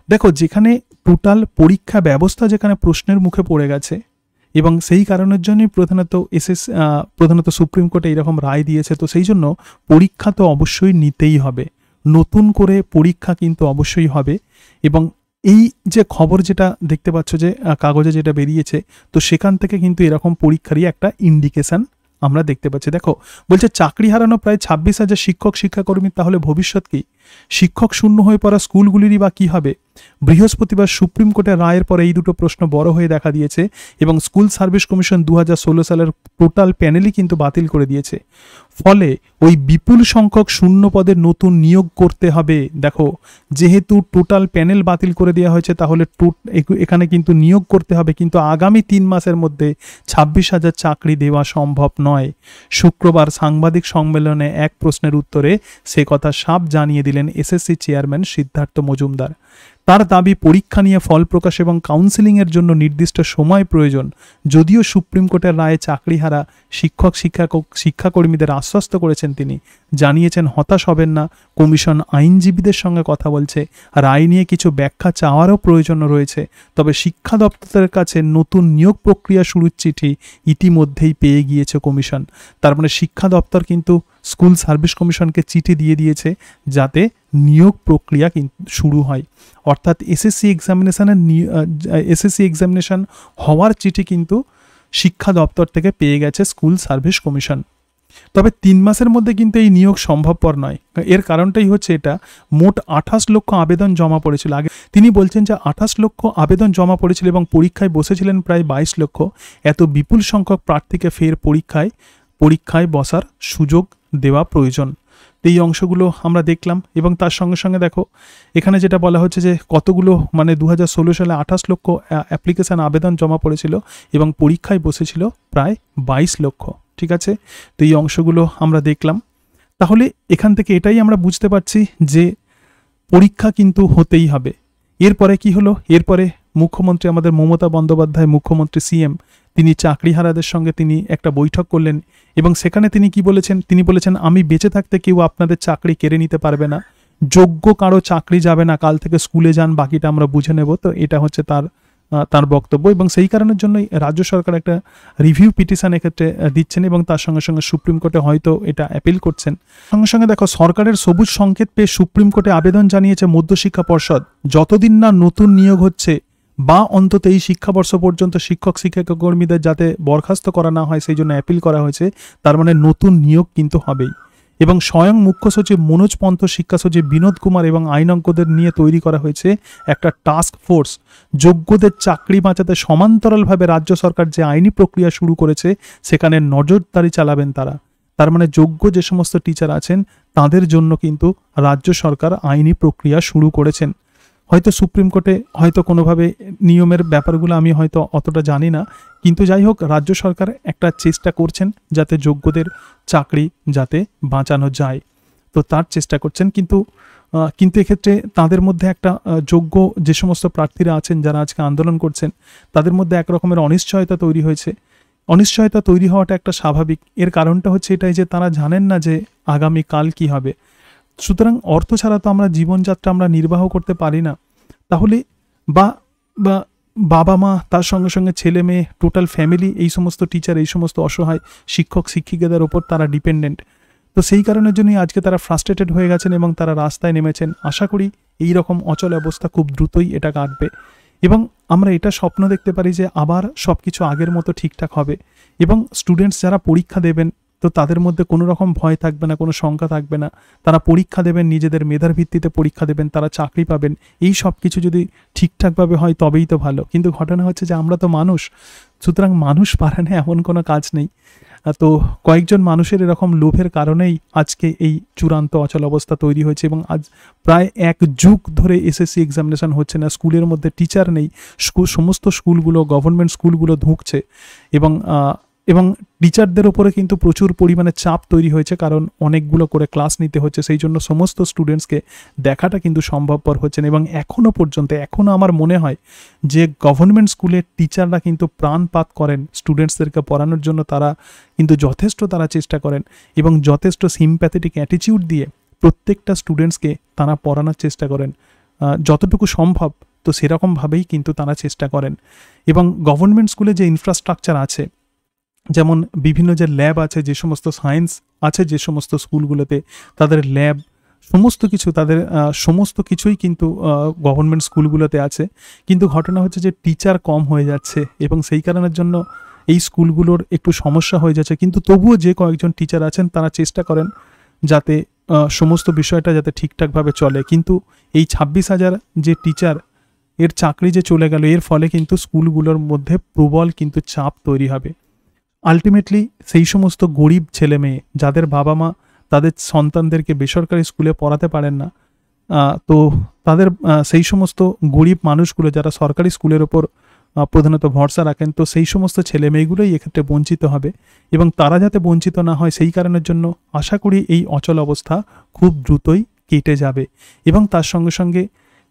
দেখো, যেখানে টোটাল পরীক্ষা ব্যবস্থা যেখানে প্রশ্নের মুখে পড়ে গেছে, এবং সেই কারণের জন্যই প্রধানত সুপ্রিম কোর্টে এরকম রায় দিয়েছে। তো সেই জন্য পরীক্ষা তো অবশ্যই নিতেই হবে, নতুন করে পরীক্ষা কিন্তু অবশ্যই হবে। এবং এই যে খবর যেটা দেখতে পাচ্ছ যে কাগজে যেটা বেরিয়েছে, তো সেখান থেকে কিন্তু এরকম পরীক্ষারই একটা ইন্ডিকেশন আমরা দেখতে পাচ্ছি। দেখো বলছে চাকরি হারানো প্রায় 26,000 শিক্ষক শিক্ষাকর্মী, তাহলে ভবিষ্যৎ কি? শিক্ষক শূন্য হয়ে পড়া স্কুলগুলিরই বা কী হবে? বৃহস্পতিবার সুপ্রিম কোর্টের রায়ের পরে এই দুটো প্রশ্ন বড় হয়ে দেখা দিয়েছে এবং স্কুল সার্ভিস কমিশন 2016 সালের টোটাল প্যানেলই কিন্তু বাতিল করে দিয়েছে। ফলে ওই বিপুল সংখ্যক শূন্য পদের নতুন নিয়োগ করতে হবে। দেখো যেহেতু টোটাল প্যানেল বাতিল করে দেওয়া হয়েছে, তাহলে এখানে কিন্তু নিয়োগ করতে হবে, কিন্তু আগামী 3 মাসের মধ্যে 26,000 চাকরি দেওয়া সম্ভব নয়। শুক্রবার সাংবাদিক সম্মেলনে এক প্রশ্নের উত্তরে সে কথা সাফ জানিয়ে দিলেন এসএসসি চেয়ারম্যান সিদ্ধার্থ মজুমদার। তার দাবি পরীক্ষা নিয়ে ফল প্রকাশ এবং কাউন্সেলিংয়ের জন্য নির্দিষ্ট সময় প্রয়োজন। যদিও সুপ্রিম কোর্টের রায়ে চাকরিহারা শিক্ষাকর্মীদের আশ্বস্ত করেছেন তিনি, জানিয়েছেন হতাশ হবেন না, কমিশন আইনজীবীদের সঙ্গে কথা বলছে, রায় নিয়ে কিছু ব্যাখ্যা চাওয়ারও প্রয়োজন রয়েছে। তবে শিক্ষা দপ্তরের কাছে নতুন নিয়োগ প্রক্রিয়া শুরুর চিঠি ইতিমধ্যেই পেয়ে গিয়েছে কমিশন। তার মানে শিক্ষা দপ্তর কিন্তু স্কুল সার্ভিস কমিশনকে চিঠি দিয়ে দিয়েছে যাতে নিয়োগ প্রক্রিয়া কিন্তু শুরু হয়। অর্থাৎ এসএসসি এক্সামিনেশন হওয়ার চিঠি কিন্তু শিক্ষা দপ্তর থেকে পেয়ে গেছে স্কুল সার্ভিস কমিশন। তবে 3 মাসের মধ্যে কিন্তু এই নিয়োগ সম্ভবপর নয়। এর কারণটাই হচ্ছে এটা, মোট 28 লক্ষ আবেদন জমা পড়েছিল। আগে তিনি বলছেন যে 28 লক্ষ আবেদন জমা পড়েছিল এবং পরীক্ষায় বসেছিলেন প্রায় 22 লক্ষ। এত বিপুল সংখ্যক প্রার্থীকে ফের পরীক্ষায় বসার সুযোগ দেওয়া প্রয়োজন। এই অংশগুলো আমরা দেখলাম এবং তার সঙ্গে সঙ্গে দেখো এখানে যেটা বলা হচ্ছে যে কতগুলো, মানে 2016 সালে 28 লক্ষ অ্যাপ্লিকেশান আবেদন জমা পড়েছিল এবং পরীক্ষায় বসেছিল প্রায় 22 লক্ষ। ঠিক আছে, তো এই অংশগুলো আমরা দেখলাম। তাহলে এখান থেকে এটাই আমরা বুঝতে পারছি যে পরীক্ষা কিন্তু হতেই হবে। এরপরে কি হলো? এরপরে মুখ্যমন্ত্রী আমাদের মমতা বন্দ্যোপাধ্যায়, মুখ্যমন্ত্রী সিএম, তিনি চাকরিহারাদের সঙ্গে তিনি একটা বৈঠক করলেন এবং সেখানে তিনি কি বলেছেন? তিনি বলেছেন আমি বেঁচে থাকতে কেউ আপনাদের চাকরি কেড়ে নিতে পারবে না, যোগ্য কারো চাকরি যাবে না, কাল থেকে স্কুলে যান, বাকিটা আমরা বুঝে নেব। তো এটা হচ্ছে তার বক্তব্য এবং সেই কারণের জন্যই রাজ্য সরকার একটা রিভিউ পিটিশন এক্ষেত্রে দিচ্ছেন এবং তার সঙ্গে সঙ্গে সুপ্রিম কোর্টে হয়তো এটা অ্যাপিল করছেন। সঙ্গে সঙ্গে দেখো সরকারের সবুজ সংকেত পেয়ে সুপ্রিম কোর্টে আবেদন জানিয়েছে মধ্যশিক্ষা পর্ষদ। যতদিন না নতুন নিয়োগ হচ্ছে বা অন্তত এই শিক্ষাবর্ষ পর্যন্ত শিক্ষক শিক্ষাকর্মীদের যাতে বরখাস্ত করা না হয় সেই জন্য অ্যাপিল করা হয়েছে। তার মানে নতুন নিয়োগ কিন্তু হবেই। এবং স্বয়ং মুখ্য সচিব মনোজ পন্থ, শিক্ষা সচিব বিনোদ কুমার এবং আইনজ্ঞদের নিয়ে তৈরি করা হয়েছে একটা টাস্ক ফোর্স। যোগ্যদের চাকরি বাঁচাতে সমান্তরালভাবে রাজ্য সরকার যে আইনি প্রক্রিয়া শুরু করেছে সেখানে নজরদারি চালাবেন তারা। তার মানে যোগ্য যে সমস্ত টিচার আছেন তাদের জন্য কিন্তু রাজ্য সরকার আইনি প্রক্রিয়া শুরু করেছেন। হয়তো সুপ্রিম কোর্টে হয়তো কোনোভাবে নিয়মের ব্যাপারগুলো আমি হয়তো অতটা জানি না, কিন্তু যাই হোক রাজ্য সরকার একটা চেষ্টা করছেন যাতে যোগ্যদের চাকরি যাতে বাঁচানো যায়, তো তার চেষ্টা করছেন। কিন্তু এক্ষেত্রে তাদের মধ্যে একটা যোগ্য যে সমস্ত প্রার্থীরা আছেন যারা আজকে আন্দোলন করছেন তাদের মধ্যে এক রকমের অনিশ্চয়তা তৈরি হয়েছে। অনিশ্চয়তা তৈরি হওয়াটা একটা স্বাভাবিক। এর কারণটা হচ্ছে এটাই যে তারা জানেন না যে আগামীকাল কি হবে। সুতরাং অর্থ ছাড়া তো আমরা জীবনযাত্রা আমরা নির্বাহ করতে পারি না। তাহলে বাবা মা, তার সঙ্গে সঙ্গে ছেলে মেয়ে, টোটাল ফ্যামিলি, এই সমস্ত টিচার, এই সমস্ত অসহায় শিক্ষক শিক্ষিকাদের ওপর তারা ডিপেন্ডেন্ট। তো সেই কারণের জন্যই আজকে তারা ফ্রাস্ট্রেটেড হয়ে গেছেন এবং তারা রাস্তায় নেমেছেন। আশা করি এই রকম অচল অবস্থা খুব দ্রুতই এটা কাটবে এবং আমরা এটা স্বপ্ন দেখতে পারি যে আবার সব কিছু আগের মতো ঠিকঠাক হবে এবং স্টুডেন্টস যারা পরীক্ষা দেবেন তো তাদের মধ্যে কোনো রকম ভয় থাকবে না, কোনো শঙ্কা থাকবে না। তারা পরীক্ষা দেবেন, নিজেদের মেধার ভিত্তিতে পরীক্ষা দেবেন, তারা চাকরি পাবেন। এই সব কিছু যদি ঠিকঠাকভাবে হয় তবেই তো ভালো। কিন্তু ঘটনা হচ্ছে যে আমরা তো মানুষ, সুতরাং মানুষ পারে না এমন কোনো কাজ নেই। তো কয়েকজন মানুষের এরকম লোভের কারণেই আজকে এই চূড়ান্ত অচল অবস্থা তৈরি হয়েছে এবং আজ প্রায় 1 যুগ ধরে এসএসসি এক্সামিনেশন হচ্ছে না, স্কুলের মধ্যে টিচার নেই, সমস্ত স্কুলগুলো, গভর্নমেন্ট স্কুলগুলো ধুঁকছে এবং টিচারদের ওপরে কিন্তু প্রচুর পরিমাণে চাপ তৈরি হয়েছে, কারণ অনেকগুলো করে ক্লাস নিতে হচ্ছে। সেই জন্য সমস্ত স্টুডেন্টসকে দেখাটা কিন্তু সম্ভবপর হচ্ছে না এবং এখনও আমার মনে হয় যে গভর্নমেন্ট স্কুলের টিচাররা কিন্তু প্রাণপাত করেন স্টুডেন্টসদেরকে পড়ানোর জন্য। তারা কিন্তু যথেষ্ট চেষ্টা করেন এবং যথেষ্ট সিম্প্যাথেটিক অ্যাটিটিউড দিয়ে প্রত্যেকটা স্টুডেন্টসকে তারা পড়ানোর চেষ্টা করেন। যতটুকু সম্ভব তো সেরকমভাবেই কিন্তু তারা চেষ্টা করেন। এবং গভর্নমেন্ট স্কুলে যে ইনফ্রাস্ট্রাকচার আছে, যেমন বিভিন্ন যে ল্যাব আছে, যে সমস্ত সায়েন্স আছে যে সমস্ত স্কুলগুলোতে, তাদের ল্যাব সমস্ত কিছুই কিন্তু গভর্নমেন্ট স্কুলগুলোতে আছে। কিন্তু ঘটনা হচ্ছে যে টিচার কম হয়ে যাচ্ছে এবং সেই কারণের জন্য এই স্কুলগুলোর একটু সমস্যা হয়ে যাচ্ছে। কিন্তু তবুও যে কয়েকজন টিচার আছেন তারা চেষ্টা করেন যাতে সমস্ত বিষয়টা যাতে ঠিকঠাকভাবে চলে। কিন্তু এই 26,000 যে টিচার এর চাকরি যে চলে গেল, এর ফলে কিন্তু স্কুলগুলোর মধ্যে প্রবল কিন্তু চাপ তৈরি হবে। আলটিমেটলি সেই সমস্ত গরিব ছেলে মেয়ে যাদের বাবা মা তাদের সন্তানদেরকে বেসরকারি স্কুলে পড়াতে পারেন না, তো তাদের সেই সমস্ত গরিব মানুষগুলো যারা সরকারি স্কুলের ওপর প্রধানত ভরসা রাখেন, তো সেই সমস্ত ছেলে মেয়েগুলোই এক্ষেত্রে বঞ্চিত হবে। এবং তারা যাতে বঞ্চিত না হয় সেই কারণের জন্য আশা করি এই অচল অবস্থা খুব দ্রুতই কেটে যাবে। এবং তার সঙ্গে সঙ্গে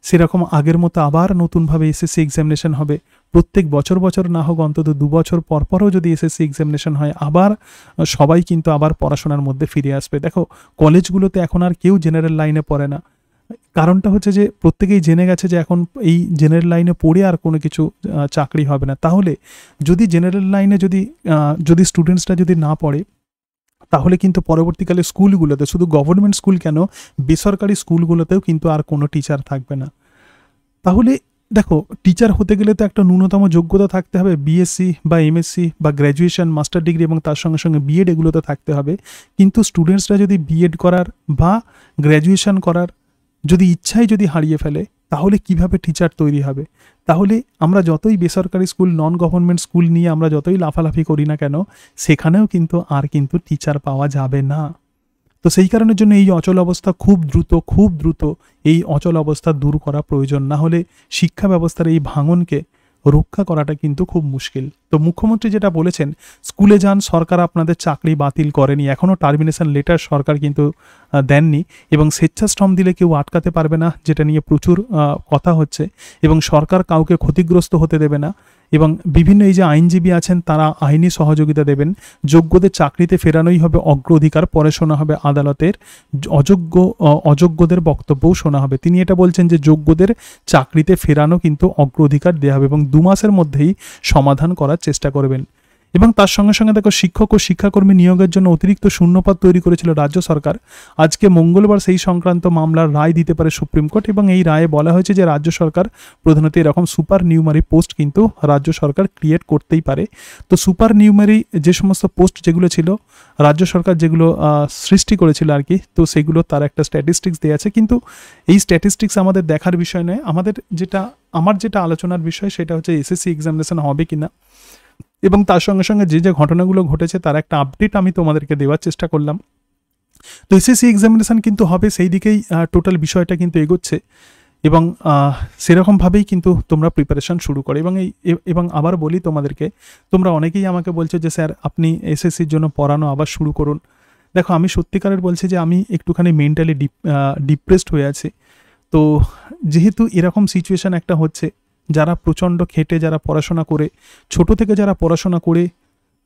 সেরকম আগের মতো আবার নতুনভাবে এসএসসি এক্সামিনেশন হবে। প্রত্যেক বছর বছর না হোক, অন্তত 2 বছর পরও যদি এসএসসি এক্সামিনেশন হয়, আবার সবাই কিন্তু আবার পড়াশোনার মধ্যে ফিরে আসবে। দেখো, কলেজগুলোতে এখন আর কেউ জেনারেল লাইনে পড়ে না। কারণটা হচ্ছে যে প্রত্যেকেই জেনে গেছে যে এখন এই জেনারেল লাইনে পড়ে আর কোনো কিছু চাকরি হবে না। তাহলে যদি জেনারেল লাইনে যদি স্টুডেন্টসরা যদি না পড়ে, তাহলে কিন্তু পরবর্তীকালে স্কুলগুলোতে, শুধু গভর্নমেন্ট স্কুল কেন, বেসরকারি স্কুলগুলোতেও কিন্তু আর কোনো টিচার থাকবে না। তাহলে দেখো, টিচার হতে গেলে তো একটা ন্যূনতম যোগ্যতা থাকতে হবে, বিএসসি বা এমএসসি বা গ্র্যাজুয়েশন, মাস্টার ডিগ্রি এবং তার সঙ্গে সঙ্গে বিএড, এগুলোতে থাকতে হবে। কিন্তু স্টুডেন্টসরা যদি বিএড করার বা গ্র্যাজুয়েশন করার যদি ইচ্ছাই যদি হারিয়ে ফেলে, তাহলে কিভাবে টিচার তৈরি হবে? তাহলে আমরা যতই বেসরকারি স্কুল, নন গভর্নমেন্ট স্কুল নিয়ে আমরা যতই লাফালাফি করি না কেন, সেখানেও কিন্তু টিচার পাওয়া যাবে না। তো সেই কারণের জন্য এই অচল অবস্থা খুব দ্রুত এই অচল অবস্থা দূর করা প্রয়োজন। না হলে শিক্ষা ব্যবস্থার এই ভাঙনকে রক্ষা করাটা কিন্তু খুব মুশকিল। তো মুখ্যমন্ত্রী যেটা বলেছেন, স্কুলে যান, সরকার আপনাদের চাকরি বাতিল করেনি, এখনও টার্মিনেশন লেটার সরকার কিন্তু দেননি, এবং স্বেচ্ছাশ্রম দিলে কেউ আটকাতে পারবে না, যেটা নিয়ে প্রচুর কথা হচ্ছে, এবং সরকার কাউকে ক্ষতিগ্রস্ত হতে দেবে না, এবং বিভিন্ন এই যে আইনজীবী আছেন তারা আইনি সহযোগিতা দেবেন। যোগ্যদের চাকরিতে ফেরানোই হবে অগ্রাধিকার, পরে শোনা হবে আদালতের অযোগ্যদের বক্তব্যও শোনা হবে। তিনি এটা বলছেন যে যোগ্যদের চাকরিতে ফেরানো কিন্তু অগ্রাধিকার দেওয়া হবে এবং 2 মাসের মধ্যেই সমাধান করার চেষ্টা করবেন। এবং তার সঙ্গে সঙ্গে দেখো, শিক্ষক ও শিক্ষাকর্মী নিয়োগের জন্য অতিরিক্ত শূন্যপদ তৈরি করেছিল রাজ্য সরকার। আজকে মঙ্গলবার সেই সংক্রান্ত মামলার রায় দিতে পারে সুপ্রিম কোর্ট, এবং এই রায়ে বলা হয়েছে যে রাজ্য সরকার প্রধানত এরকম সুপার নিউমারি পোস্ট কিন্তু রাজ্য সরকার ক্রিয়েট করতেই পারে। তো সুপার নিউমারি যে সমস্ত পোস্ট যেগুলো ছিল, রাজ্য সরকার যেগুলো সৃষ্টি করেছিল আর কি, তো সেগুলো তার একটা স্ট্যাটিস্টিক্স দেওয়া আছে। কিন্তু এই স্ট্যাটিস্টিক্স আমাদের দেখার বিষয় নয়, আমার যেটা আলোচনার বিষয় সেটা হচ্ছে এসএসসি এক্সামিনেশন হবে কিনা, এবং তার সঙ্গে সঙ্গে যে ঘটনাগুলো ঘটেছে তার একটা আপডেট আমি তোমাদেরকে দেওয়ার চেষ্টা করলাম। তো এসএসসি এক্সামিনেশন কিন্তু হবে, সেই দিকেই টোটাল বিষয়টা কিন্তু এগোচ্ছে, এবং সেরকমভাবেই কিন্তু তোমরা প্রিপারেশন শুরু করো। এবং আবার বলি তোমাদেরকে, তোমরা অনেকেই আমাকে বলছো যে স্যার আপনি এসএসসির জন্য পড়ানো আবার শুরু করুন। দেখো, আমি সত্যিকারের বলছি যে আমি একটুখানি মেন্টালি ডিপ্রেসড হয়ে আছি। তো যেহেতু এরকম সিচুয়েশান একটা হচ্ছে, যারা প্রচণ্ড খেটে, যারা পড়াশোনা করে, ছোট থেকে যারা পড়াশোনা করে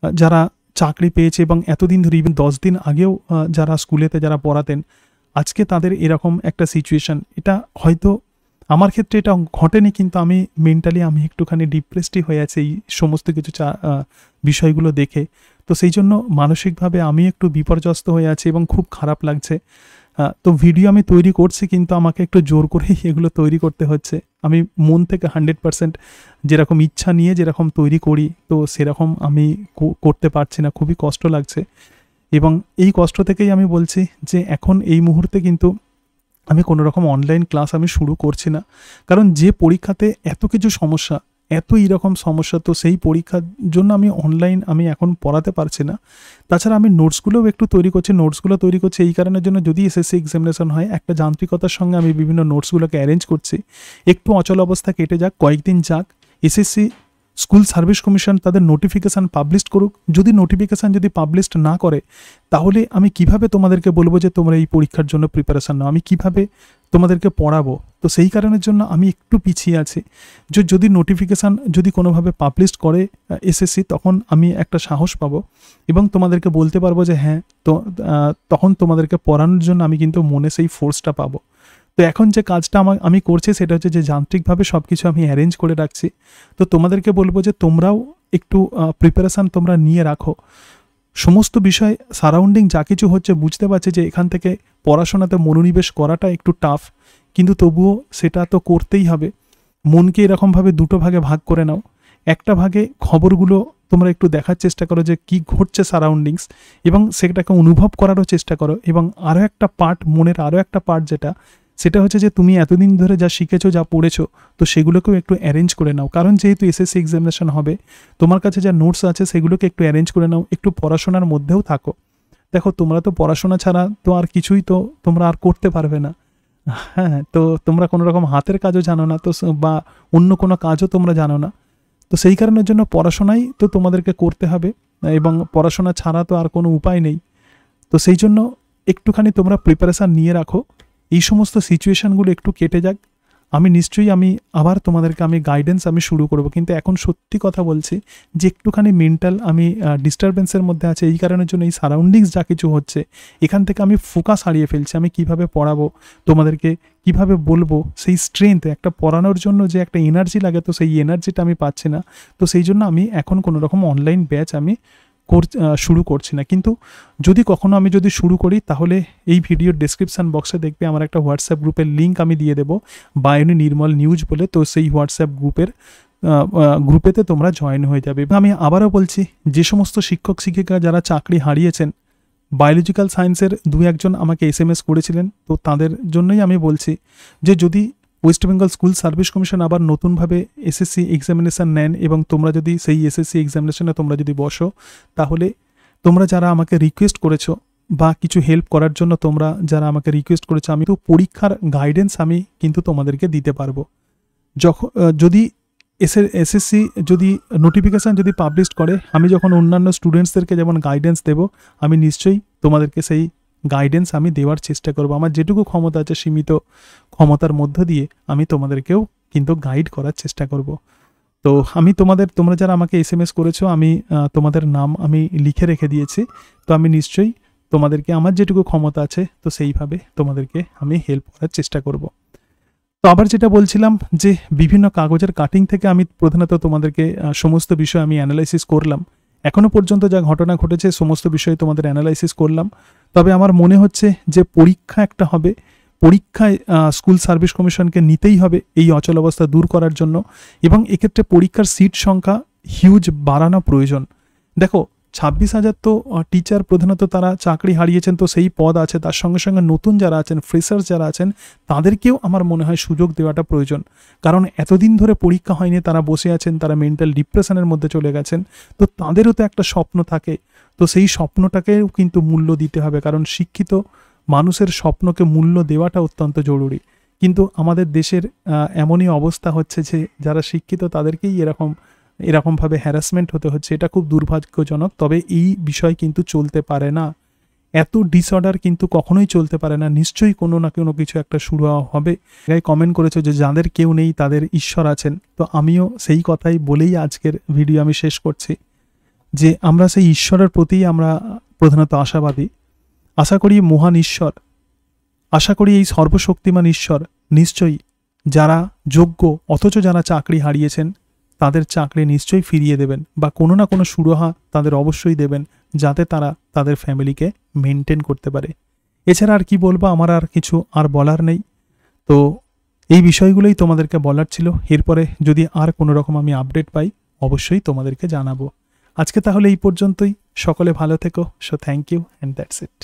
যারা চাকরি পেয়েছে, এবং এতদিন ধরে, ইভেন 10 দিন আগেও যারা স্কুলেতে যারা পড়াতেন, আজকে তাদের এরকম একটা সিচুয়েশান, এটা হয়তো আমার ক্ষেত্রে এটা ঘটেনি, কিন্তু আমি মেন্টালি একটুখানি ডিপ্রেসডই হয়ে আছি এই সমস্ত কিছু বিষয়গুলো দেখে। তো সেই জন্য মানসিকভাবে আমি একটু বিপর্যস্ত হয়ে আছি এবং খুব খারাপ লাগছে। তো ভিডিও আমি তৈরি করছি, কিন্তু আমাকে একটু জোর করেই এগুলো তৈরি করতে হচ্ছে। আমি মন থেকে 100% যেরকম ইচ্ছা নিয়ে যেরকম তৈরি করি, তো সেরকম আমি করতে পারছি না, খুবই কষ্ট লাগছে। এবং এই কষ্ট থেকেই আমি বলছি যে এখন এই মুহূর্তে কিন্তু আমি কোনো রকম অনলাইন ক্লাস আমি শুরু করছি না, কারণ যে পরীক্ষাতে এত কিছু সমস্যা, এত এইরকম সমস্যা, তো সেই পরীক্ষার জন্য আমি এখন পড়াতে পারছি না। তাছাড়া আমি নোটসগুলোও একটু তৈরি করছি এই কারণের জন্য, যদি এসএসসি এক্সামিনেশন হয়, একটা যান্ত্রিকতার সঙ্গে আমি বিভিন্ন নোটসগুলোকে অ্যারেঞ্জ করছি। একটু অচল অবস্থা কেটে যাক, কয়েকদিন যাক, এসএসসি স্কুল সার্ভিস কমিশন তাদের নোটিফিকেশান পাবলিশ করুক। যদি নোটিফিকেশান পাবলিশ না করে, তাহলে আমি কিভাবে তোমাদেরকে বলবো যে তোমরা এই পরীক্ষার জন্য প্রিপারেশান নাও, আমি কিভাবে তোমাদেরকে পড়াবো? তো সেই কারণের জন্য আমি একটু পিছিয়ে আছি। যদি নোটিফিকেশান কোনোভাবে পাবলিশ করে এসএসসি, তখন আমি একটা সাহস পাবো এবং তোমাদেরকে বলতে পারবো যে হ্যাঁ, তো তখন তোমাদেরকে পড়ানোর জন্য আমি কিন্তু মনে সেই ফোর্সটা পাবো। তো এখন যে কাজটা আমি করছি সেটা হচ্ছে যে যান্ত্রিকভাবে সব কিছু আমি অ্যারেঞ্জ করে রাখছি। তো তোমাদেরকে বলবো যে তোমরাও একটু প্রিপারেশান তোমরা নিয়ে রাখো। সমস্ত বিষয় সারাউন্ডিং যা কিছু হচ্ছে বুঝতে পারছি যে এখান থেকে পড়াশোনাতে মনোনিবেশ করাটা একটু টাফ, কিন্তু তবুও সেটা তো করতেই হবে। মনকে এরকমভাবে দুটো ভাগে ভাগ করে নাও। একটা ভাগে খবরগুলো তোমরা একটু দেখার চেষ্টা করো যে কী ঘটছে সারাউন্ডিংস, এবং সেটাকে অনুভব করারও চেষ্টা করো। এবং আরও একটা পার্ট, মনের আরও একটা পার্ট সেটা হচ্ছে যে তুমি এতদিন ধরে যা শিখেছো, যা পড়েছো, তো সেগুলোকেও একটু অ্যারেঞ্জ করে নাও। কারণ যেহেতু এসএসসি এক্সামিনেশন হবে, তোমার কাছে যা নোটস আছে সেগুলোকে একটু অ্যারেঞ্জ করে নাও, একটু পড়াশোনার মধ্যেও থাকো। দেখো, তোমরা তো পড়াশোনা ছাড়া তো আর কিছুই তো তোমরা আর করতে পারবে না। হ্যাঁ, তো তোমরা কোনো রকম হাতের কাজও জানো না, তো বা অন্য কোনো কাজও তোমরা জানো না। তো সেই কারণের জন্য পড়াশোনাই তো তোমাদেরকে করতে হবে, এবং পড়াশোনা ছাড়া তো আর কোনো উপায় নেই। তো সেই জন্য একটুখানি তোমরা প্রিপারেশান নিয়ে রাখো। এই সমস্ত সিচুয়েশানগুলো একটু কেটে যাক। নিশ্চয়ই আবার তোমাদেরকে গাইডেন্স শুরু করব, কিন্তু এখন সত্যি কথা বলছি যে একটুখানি মেন্টাল ডিস্টারবেন্সের মধ্যে আছে। এই কারণের জন্য এই সারাউন্ডিংস যা কিছু হচ্ছে, এখান থেকে আমি ফোকাস হারিয়ে ফেলছি। আমি কিভাবে পড়াবো তোমাদেরকে, কিভাবে বলবো, সেই স্ট্রেংথ, একটা পড়ানোর জন্য যে একটা এনার্জি লাগে, তো সেই এনার্জিটা আমি পাচ্ছি না। তো সেই জন্য আমি এখন কোনো রকম অনলাইন ব্যাচ শুরু করছি না। কিন্তু যদি কখনো আমি শুরু করি, তাহলে এই ভিডিওর ডেসক্রিপশান বক্সে দেখবে আমার একটা হোয়াটসঅ্যাপ গ্রুপের লিঙ্ক আমি দিয়ে দেবো, বায়োনি নির্মল নিউজ বলে। তো সেই হোয়াটসঅ্যাপ গ্রুপেতে তোমরা জয়েন হয়ে যাবে। আমি আবারও বলছি, যে সমস্ত শিক্ষক শিক্ষিকা যারা চাকরি হারিয়েছেন, বায়োলজিক্যাল সায়েন্সের 2-1জন আমাকে SMS করেছিলেন, তো তাদের জন্যই আমি বলছি যে যদি West Bengal school service commission আবার নতুনভাবে এসএসসি এক্সামিনেশান নেন, এবং তোমরা যদি সেই এসএসসি এক্সামিনেশনে তোমরা যদি বসো, তাহলে তোমরা যারা আমাকে রিকোয়েস্ট করেছো বা কিছু হেল্প করার জন্য তোমরা যারা আমাকে রিকোয়েস্ট করেছো, আমি তো পরীক্ষার গাইডেন্স আমি কিন্তু তোমাদেরকে দিতে পারবো। যদি এসএসসি যদি নোটিফিকেশান যদি পাবলিশ করে, আমি যখন অন্যান্য স্টুডেন্টসদেরকে যেমন গাইডেন্স দেবো, আমি নিশ্চয়ই তোমাদেরকে সেই গাইডেন্স আমি দেওয়ার চেষ্টা করব। আমার যেটুকু ক্ষমতা আছে, সীমিত ক্ষমতার মধ্য দিয়ে আমি তোমাদেরকেও কিন্তু গাইড করার চেষ্টা করব। তো তোমরা যারা আমাকে SMS করেছো, আমি তোমাদের নাম আমি লিখে রেখে দিয়েছি। তো আমি নিশ্চয়ই তোমাদেরকে আমার যেটুকু ক্ষমতা আছে, তো সেইভাবে তোমাদেরকে আমি হেল্প করার চেষ্টা করব। তো আবার যেটা বলছিলাম যে বিভিন্ন কাগজের কাটিং থেকে আমি প্রধানত তোমাদেরকে সমস্ত বিষয় আমি অ্যানালাইসিস করলাম। এখনও পর্যন্ত যা ঘটনা ঘটেছে সমস্ত বিষয়ে তোমাদের অ্যানালাইসিস করলাম। তবে আমার মনে হচ্ছে যে পরীক্ষা একটা হবে, পরীক্ষায় স্কুল সার্ভিস কমিশনকে নিতেই হবে এই অচল অবস্থা দূর করার জন্য, এবং এক্ষেত্রে পরীক্ষার সিট সংখ্যা হিউজ বাড়ানো প্রয়োজন। দেখো, 26,000 তো টিচার প্রধানত তারা চাকরি হারিয়েছেন, তো সেই পদ আছে। তার সঙ্গে সঙ্গে নতুন যারা আছেন, ফ্রেশার্স যারা আছেন, তাদেরকেও আমার মনে হয় সুযোগ দেওয়াটা প্রয়োজন। কারণ এতদিন ধরে পরীক্ষা হয়নি, তারা বসে আছেন, তারা মেন্টাল ডিপ্রেশনের মধ্যে চলে গেছেন। তো তাদেরও তো একটা স্বপ্ন থাকে, তো সেই স্বপ্নটাকেও কিন্তু মূল্য দিতে হবে। কারণ শিক্ষিত মানুষের স্বপ্নকে মূল্য দেওয়াটা অত্যন্ত জরুরি। কিন্তু আমাদের দেশের এমনই অবস্থা হচ্ছে যে যারা শিক্ষিত তাদেরকেই এরকমভাবে হ্যারাসমেন্ট হতে হচ্ছে। এটা খুব দুর্ভাগ্যজনক। তবে এই বিষয় কিন্তু চলতে পারে না, এত ডিসঅর্ডার কিন্তু কখনোই চলতে পারে না। নিশ্চয়ই কোনো না কোনো কিছু একটা শুরু হবে। কমেন্ট করেছো যে যাদের কেউ নেই তাদের ঈশ্বর আছেন, তো আমিও সেই কথাই বলেই আজকের ভিডিও আমি শেষ করছি, যে আমরা সেই ঈশ্বরের প্রতি আমরা প্রধানত আশাবাদী। আশা করি মহান ঈশ্বর, আশা করি এই সর্বশক্তিমান ঈশ্বর নিশ্চয়ই যারা যোগ্য অথচ যারা চাকরি হারিয়েছেন, তাদের চাকরি নিশ্চয়ই ফিরিয়ে দেবেন, বা কোনো না কোনো সুরাহা তাদের অবশ্যই দেবেন, যাতে তারা তাদের ফ্যামিলিকে মেনটেন করতে পারে। এছাড়া আর কি বলবো, আমার আর কিছু বলার নেই। তো এই বিষয়গুলোই তোমাদেরকে বলার ছিল। এরপরে যদি আর কোনো রকম আমি আপডেট পাই, অবশ্যই তোমাদেরকে জানাবো। আজকে তাহলে এই পর্যন্তই। সকলে ভালো থেকো। So thank you and that's it.